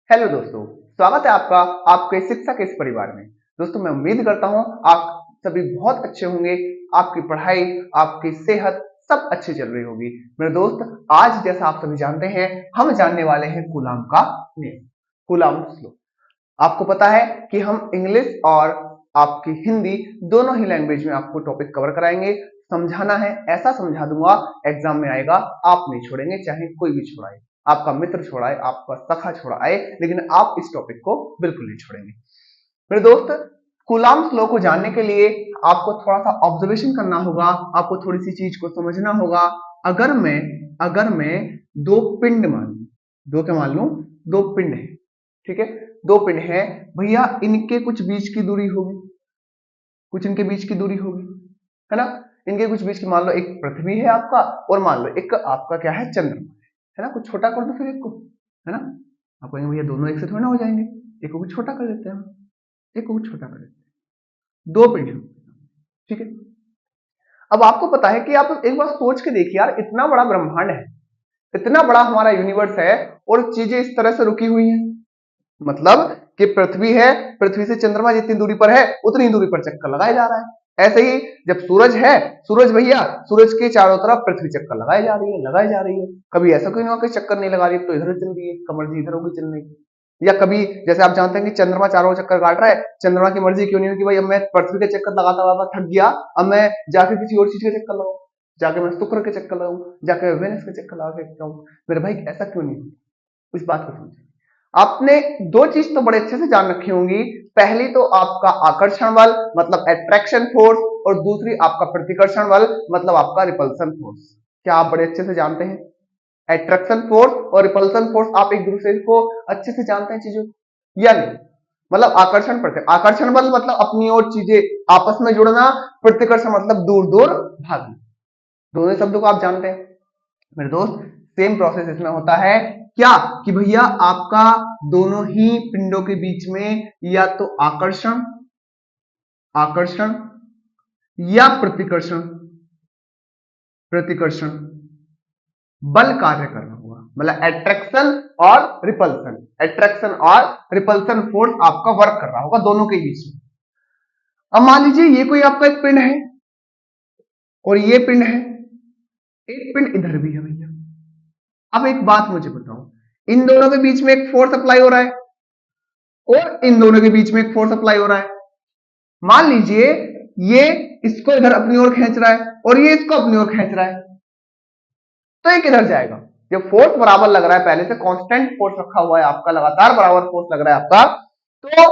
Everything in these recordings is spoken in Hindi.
हेलो दोस्तों, स्वागत है आपका आपके शिक्षा के इस परिवार में। दोस्तों, मैं उम्मीद करता हूं आप सभी बहुत अच्छे होंगे। आपकी पढ़ाई, आपकी सेहत सब अच्छी चल रही होगी। मेरे दोस्त, आज जैसा आप सभी जानते हैं, हम जानने वाले हैं कूलाम का नियम, कूलाम्स लॉ। आपको पता है कि हम इंग्लिश और आपकी हिंदी दोनों ही लैंग्वेज में आपको टॉपिक कवर कराएंगे। समझाना है ऐसा समझा दूंगा, एग्जाम में आएगा, आप नहीं छोड़ेंगे, चाहे कोई भी छोड़ाए, आपका मित्र छोड़ाए, आपका सखा छोड़ाए, लेकिन आप इस टॉपिक को बिल्कुल नहीं छोड़ेंगे। मेरे दोस्त, कूलाम्स लॉ को जानने के लिए आपको थोड़ा सा ऑब्जर्वेशन करना होगा, आपको थोड़ी सी चीज को समझना होगा। अगर मैं दो पिंड मान लूं, दो क्या मान लूं, दो पिंड है, ठीक है, दो पिंड है भैया, इनके कुछ बीच की दूरी होगी, कुछ इनके बीच की दूरी होगी, है ना। इनके कुछ बीच की, मान लो एक पृथ्वी है आपका, और मान लो एक आपका क्या है, चंद्रमा है ना। कुछ छोटा कर दो फिर एक को, है ना। आप कहेंगे भैया दोनों एक से थोड़ी ना हो जाएंगे, एक को कुछ छोटा कर लेते हैं हम, एक को कुछ छोटा कर लेते हैं, दो पिंड, ठीक है। अब आपको पता है कि आप एक बार सोच के देखिए यार, इतना बड़ा ब्रह्मांड है, इतना बड़ा हमारा यूनिवर्स है, और चीजें इस तरह से रुकी हुई हैं। मतलब कि पृथ्वी है, पृथ्वी से चंद्रमा जितनी दूरी पर है उतनी दूरी पर चक्कर लगाया जा रहा है। ऐसे ही जब सूरज है, सूरज भैया, सूरज के चारों तरफ पृथ्वी चक्कर लगाई जा रही है, लगाई जा रही है। कभी ऐसा कोई नहीं हुआ कि चक्कर नहीं लगा रही, तो इधर चल रही है, मर्जी इधर होगी चलने की। या कभी जैसे आप जानते हैं कि चंद्रमा चारों चक्कर काट रहा है, चंद्रमा की मर्जी क्यों नहीं हुई कि भाई अब मैं पृथ्वी के चक्कर लगाता लगाता थक गया, अब मैं जाके किसी और चीज के चक्कर लगाऊं, जाके मैं शुक्र के चक्कर लगाऊं, जाके मैं वेनस के चक्कर लगा के आऊं। मेरे भाई ऐसा क्यों नहीं हुआ, इस बात को समझिए। आपने दो चीज तो बड़े अच्छे से जान रखी होंगी। पहली तो आपका आकर्षण बल मतलब अट्रैक्शन फोर्स, और दूसरी आपका प्रतिकर्षण बल मतलब आपका रिपल्सन फोर्स। क्या आप बड़े अच्छे से जानते हैं? अट्रैक्शन फोर्स और रिपल्सन फोर्स, आप एक दूसरे को अच्छे से जानते हैं चीजों या नहीं? मतलब आकर्षण प्रति आकर्षण बल मतलब अपनी ओर चीजें आपस में जुड़ना, प्रतिकर्षण मतलब दूर दूर भागना। दोनों शब्दों को आप जानते हैं मेरे दोस्त। सेम प्रोसेस इसमें होता है क्या कि भैया आपका दोनों ही पिंडों के बीच में या तो आकर्षण आकर्षण या प्रतिकर्षण प्रतिकर्षण बल कार्य करना होगा। मतलब अट्रैक्शन और रिपल्सन फोर्स आपका वर्क कर रहा होगा दोनों के बीच में। अब मान लीजिए ये कोई आपका एक पिंड है और ये पिंड है, एक पिंड इधर भी है भैया। अब एक बात मुझे बताओ, इन दोनों के बीच में एक फोर्स अप्लाई हो रहा है और इन दोनों के बीच में एक फोर्स अप्लाई हो रहा है। मान लीजिए ये इसको इधर अपनी ओर खींच रहा है और ये इसको अपनी ओर खींच रहा है, तो ये किधर जाएगा? जब फोर्स बराबर लग रहा है, पहले से कांस्टेंट फोर्स रखा हुआ है आपका, लगातार बराबर फोर्स लग रहा है आपका, तो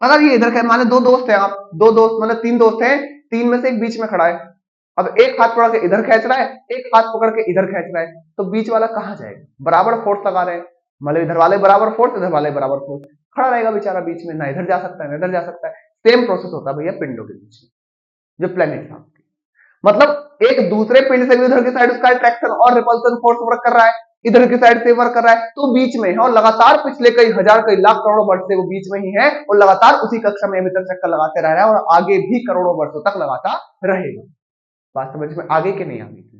अगर ये इधर खींच, माने दो दोस्त हैं आप, दो दोस्त मतलब तीन दोस्त हैं, तीन में से एक बीच में खड़ा है। अब एक हाथ पकड़ के इधर खींच रहा है, एक हाथ पकड़ के इधर खींच रहा है, तो बीच वाला कहां जाएगा? बराबर फोर्स लगा रहे हैं, मतलब इधर वाले बराबर फोर्स, इधर वाले बराबर फोर्स, खड़ा रहेगा बेचारा बीच में, ना इधर जा सकता है ना इधर जा सकता है। सेम प्रोसेस होता है भैया पिंडों के बीच में, जो प्लेनेट है आपके, मतलब एक दूसरे पिंड से भी उधर की साइड उसका अट्रैक्शन और रिपल्सन फोर्स वर्क कर रहा है, इधर की साइड से वर्क कर रहा है, तो बीच में है और लगातार पिछले कई हजार कई लाख करोड़ों वर्ष से वो बीच में ही है, और लगातार उसी कक्षा में अभी तक चक्कर लगाते रह रहा है और आगे भी करोड़ों वर्षों तक लगातार रहेगा। बात समझ में आगे के नहीं आगे की,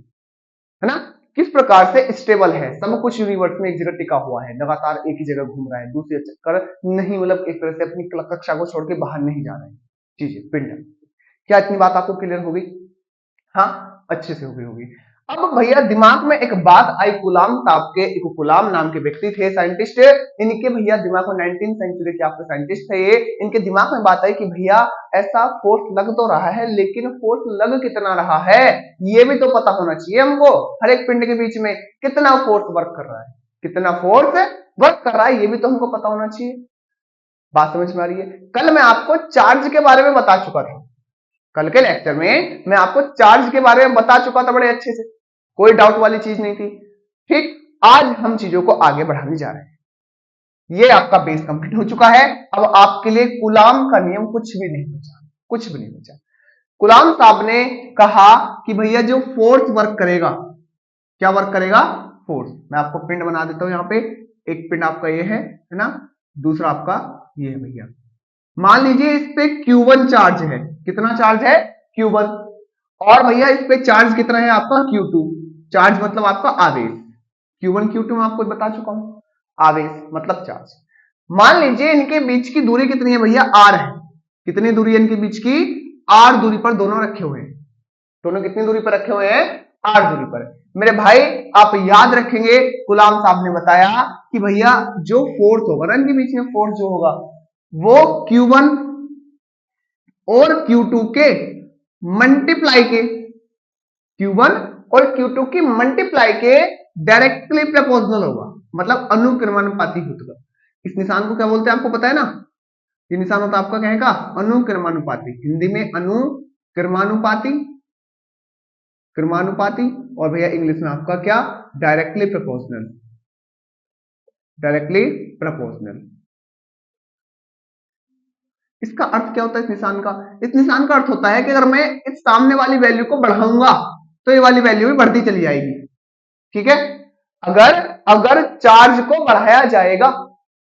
है ना। किस प्रकार से स्टेबल है, सब कुछ यूनिवर्स में एक जगह टिका हुआ है, लगातार एक ही जगह घूम रहा है, दूसरे चक्कर नहीं, मतलब एक तरह से अपनी कक्षा को छोड़ के बाहर नहीं जा रहे हैं। चीजें पिंड, क्या इतनी बात आपको क्लियर होगी? हाँ, अच्छे से हो गई होगी। अब भैया दिमाग में एक बात आई, गुलाम साहब के, एक गुलाम नाम के व्यक्ति थे, साइंटिस्ट। इनके भैया दिमाग में 19th सेंचुरी के आपके साइंटिस्ट थे ये, इनके दिमाग में बात आई कि भैया ऐसा फोर्स लग तो रहा है, लेकिन फोर्स लग कितना रहा है ये भी तो पता होना चाहिए हमको। हर एक पिंड के बीच में कितना फोर्स वर्क कर रहा है, कितना फोर्स वर्क कर रहा है, ये भी तो हमको पता होना चाहिए। बात समझ में आ रही है? कल मैं आपको चार्ज के बारे में बता चुका था, कल के लेक्चर में मैं आपको चार्ज के बारे में बता चुका था बड़े अच्छे से, कोई डाउट वाली चीज नहीं थी। ठीक, आज हम चीजों को आगे बढ़ाने जा रहे हैं। ये आपका बेस कंप्लीट हो चुका है। अब आपके लिए कूलाम का नियम कुछ भी नहीं बचा, कुछ भी नहीं बचा। कूलाम साहब ने कहा कि भैया जो फोर्स वर्क करेगा, क्या वर्क करेगा? फोर्स। मैं आपको पिंड बना देता हूं यहाँ पे, एक पिंड आपका ये है ना, दूसरा आपका ये है भैया। मान लीजिए इस पे Q1 चार्ज है, कितना चार्ज है? Q1। और भैया इस पे चार्ज कितना है आपका? Q2। चार्ज मतलब आपका आवेश, Q1 Q2 मैं आपको बता चुका हूं, आवेश मतलब चार्ज। मान लीजिए इनके बीच की दूरी कितनी है भैया, आर है। कितनी दूरी है इनके बीच की, आर दूरी पर दोनों रखे हुए हैं। दोनों कितनी दूरी पर रखे हुए हैं, आर दूरी पर। मेरे भाई आप याद रखेंगे, गुलाम साहब ने बताया कि भैया जो फोर्स होगा ना इनके बीच में, फोर्स जो होगा वो Q1 और Q2 के मल्टीप्लाई के, Q1 और Q2 की मल्टीप्लाई के डायरेक्टली प्रोपोर्शनल होगा, मतलब अनुक्रमानुपाती होगा। इस निशान को क्या बोलते हैं आपको पता है ना, ये निशान होता है आपका क्या है, अनुक्रमानुपाती। हिंदी में अनुक्रमानुपाती, क्रमानुपाती, और भैया इंग्लिश में आपका क्या, डायरेक्टली प्रोपोर्शनल। डायरेक्टली प्रोपोर्शनल इसका अर्थ क्या होता है इस निशान का, इस निशान का अर्थ होता है कि अगर मैं इस सामने वाली वैल्यू को बढ़ाऊंगा तो ये वाली वैल्यू भी बढ़ती चली जाएगी। ठीक है, अगर अगर चार्ज को बढ़ाया जाएगा,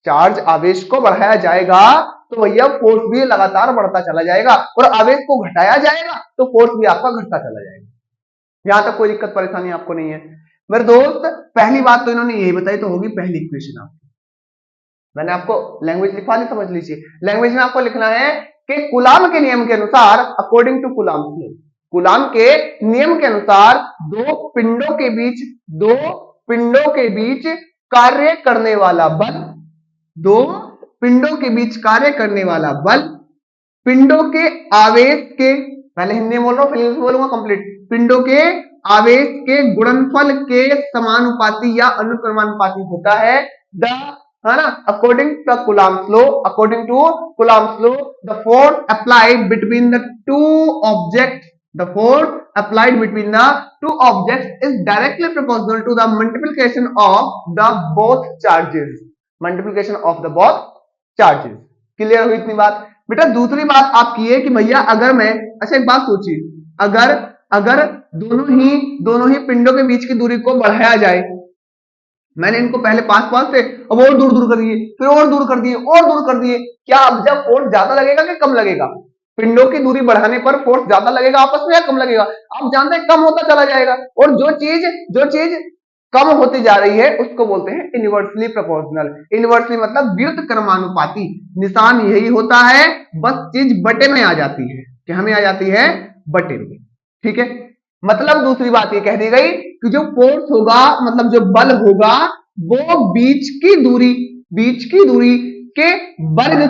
चार्ज आवेश को बढ़ाया जाएगा तो भैया फोर्स भी लगातार बढ़ता चला जाएगा, और आवेश को घटाया जाएगा तो फोर्स भी आपका घटता चला जाएगा। यहां तक कोई दिक्कत परेशानी आपको नहीं है मेरे दोस्त। पहली बात तो इन्होंने यही बताई तो होगी पहली इक्वेशन आपकी। मैंने आपको लैंग्वेज लिखवा दी, समझ लीजिए। लैंग्वेज में आपको लिखना है कि कूलाम के नियम के अनुसार, according to Coulomb law, Coulomb के नियम के अनुसार दो पिंडों के बीच कार्य करने वाला बल, दो पिंडों के बीच कार्य करने वाला बल पिंडों के आवेश के, पहले हिंदी में बोल रहा हूं फिर इंग्लिश में बोलूंगा कंप्लीट, पिंडों के आवेश के गुणनफल के समानुपाती या अनुक्रमानुपाती होता है। है ना, according to Coulomb's law, according to Coulomb's law the force applied between the two objects, the force applied between the two objects is directly proportional to the multiplication of the both charges, multiplication of the both charges। Clear हुई इतनी बात बेटा। दूसरी बात आपकी है कि भैया अगर मैं, अच्छा एक बात सोचिए, अगर अगर दोनों ही पिंडों के बीच की दूरी को बढ़ाया जाए, मैंने इनको पहले पास पास से अब और दूर दूर कर दिए, फिर और दूर कर दिए, और दूर कर दिए, क्या अब जब फोर्स ज्यादा लगेगा कि कम लगेगा? पिंडों की दूरी बढ़ाने पर फोर्स ज्यादा लगेगा आपस में या कम लगेगा? आप जानते हैं कम होता चला जाएगा, और जो चीज कम होती जा रही है उसको बोलते हैं इनवर्सली प्रोपोर्शनल। इनवर्सली मतलब व्युत क्रमानुपाती। निशान यही होता है, बस चीज बटे में आ जाती है, कि हमें आ जाती है बटे में। ठीक है, मतलब दूसरी बात ये कह दी गई कि जो फोर्स होगा, मतलब जो बल होगा, वो बीच की दूरी के वर्ग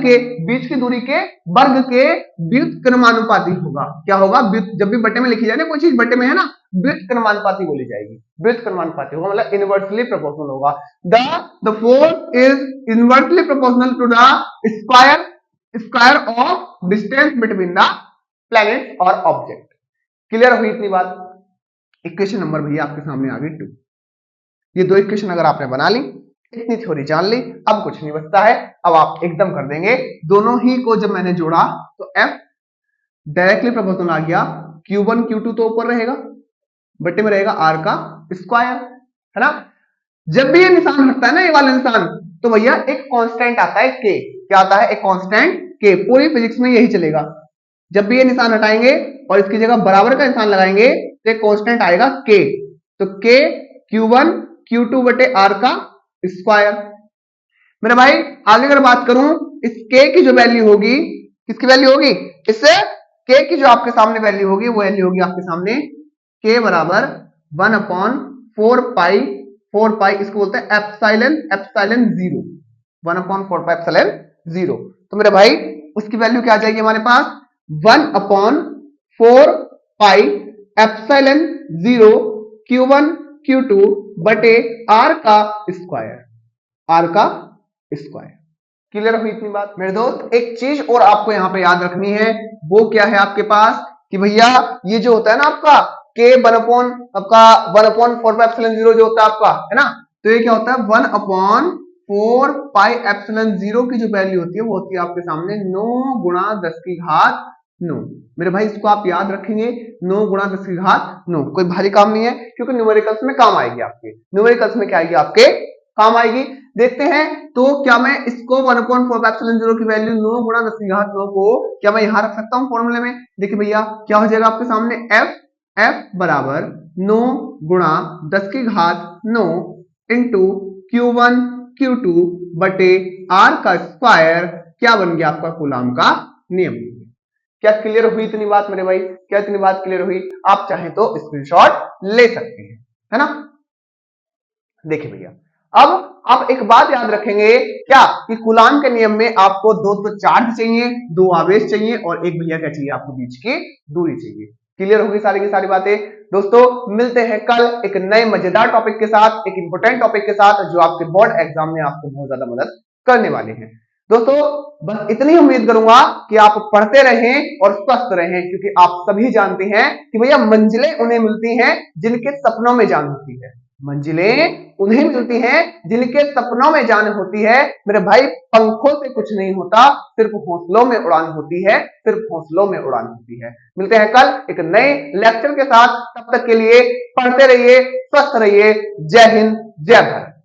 के व्युत्क्रमानुपाती होगा। क्या होगा? जब भी बटे में लिखी जाए ना कोई चीज, बटे में है ना, व्युत्क्रमानुपाती बोली जाएगी। व्युत्क्रमानुपाती होगा मतलब इनवर्सली प्रोपोर्शनल होगा। The force is inversely proportional to the square of distance between the planet और ऑब्जेक्ट। क्लियर हुई इतनी बात? इक्वेशन नंबर भैया आपके सामने आ गई 2। ये दो इक्वेशन अगर आपने बना ली, इतनी थ्योरी जान ली, अब कुछ नहीं बचता है, अब आप एकदम कर देंगे। दोनों ही को जब मैंने जोड़ा तो F डायरेक्टली प्रोपोर्शनल आ गया, Q1 Q2 तो ऊपर रहेगा, बटे में रहेगा R का स्क्वायर, है ना। जब भी ये निशान हटता है ना, ये वाला निशान, तो भैया एक कांस्टेंट आता है K। क्या आता है? एक कांस्टेंट K। पूरी फिजिक्स में यही चलेगा, जब भी ये निशान हटाएंगे और इसकी जगह बराबर का निशान लगाएंगे तो एक कांस्टेंट आएगा K। तो K Q1 Q2 बटे R का स्क्वायर। मेरे भाई आगे अगर बात करूं, इस K की जो वैल्यू होगी, किसकी वैल्यू होगी? इससे K की जो आपके सामने वैल्यू होगी, वो वैल्यू होगी आपके सामने K बराबर 1/4 पाई, इसको बोलते हैं एप्सिलॉन 0, 1/4 पाई एप्सिलॉन 0। तो मेरे भाई उसकी वैल्यू क्या आ जाएगी हमारे पास? 1/4 पाई एप्सिलॉन 0 Q1 Q2 बटे R का स्क्वायर, R का स्क्वायर। क्लियर हुई इतनी बात? मेरे दोस्त एक चीज और आपको यहां पे याद रखनी है, वो क्या है आपके पास कि भैया ये जो होता है ना आपका K 1/4 पाई एप्सिलॉन 0 जो होता है आपका, है ना, तो ये क्या होता है? 1/4 पाई एप्सिलॉन 0 की जो वैल्यू होती है वो होती है आपके सामने 9 गुणा 10 की घात 9। मेरे भाई इसको आप याद रखेंगे, 9 गुणा 10 की घात 9। कोई भारी काम नहीं है, क्योंकि न्यूमेरिकल्स में काम आएगी आपके। न्यूमेरिकल्स में क्या आएगी आपके? काम आएगी। देखते हैं तो क्या मैं इसको 1/4 पाई एप्सिलॉन 0 की वैल्यू 9 गुणा 10 की घात 9 को क्या मैं यहां रख सकता हूं फॉर्मूले में? देखिए भैया क्या हो जाएगा आपके सामने, F बराबर 9 गुणा 10 की घात 9 इंटू Q1 Q2 बटे आर का स्क्वायर क्या बन गया आपका कूलाम का नियम। क्या क्लियर हुई इतनी बात मेरे भाई? क्या इतनी बात क्लियर हुई? आप चाहें तो स्क्रीनशॉट ले सकते हैं, है ना। देखिए भैया, अब आप एक बात याद रखेंगे क्या कि कूलाम के नियम में आपको दो तो चार्ज चाहिए, दो आवेश चाहिए और एक भैया क्या चाहिए आपको बीच की दूरी चाहिए। क्लियर होगी सारी की सारी बातें। दोस्तों मिलते हैं कल एक नए मजेदार टॉपिक के साथ, एक इंपोर्टेंट टॉपिक के साथ जो आपके बोर्ड एग्जाम में आपको बहुत ज्यादा मदद करने वाले हैं। दोस्तों बस इतनी उम्मीद करूंगा कि आप पढ़ते रहें और स्वस्थ रहें, क्योंकि आप सभी जानते हैं कि भैया मंजिलें उन्हें मिलती हैं जिनके सपनों में जान होती है। मंजिलें उन्हें मिलती हैं जिनके सपनों में जान होती है। मेरे भाई पंखों से कुछ नहीं होता, सिर्फ हौसलों में उड़ान होती है, सिर्फ हौसलों में उड़ान होती है। मिलते हैं कल एक नए लेक्चर के साथ, तब तक के लिए पढ़ते रहिए, स्वस्थ रहिए। जय हिंद, जय भारत।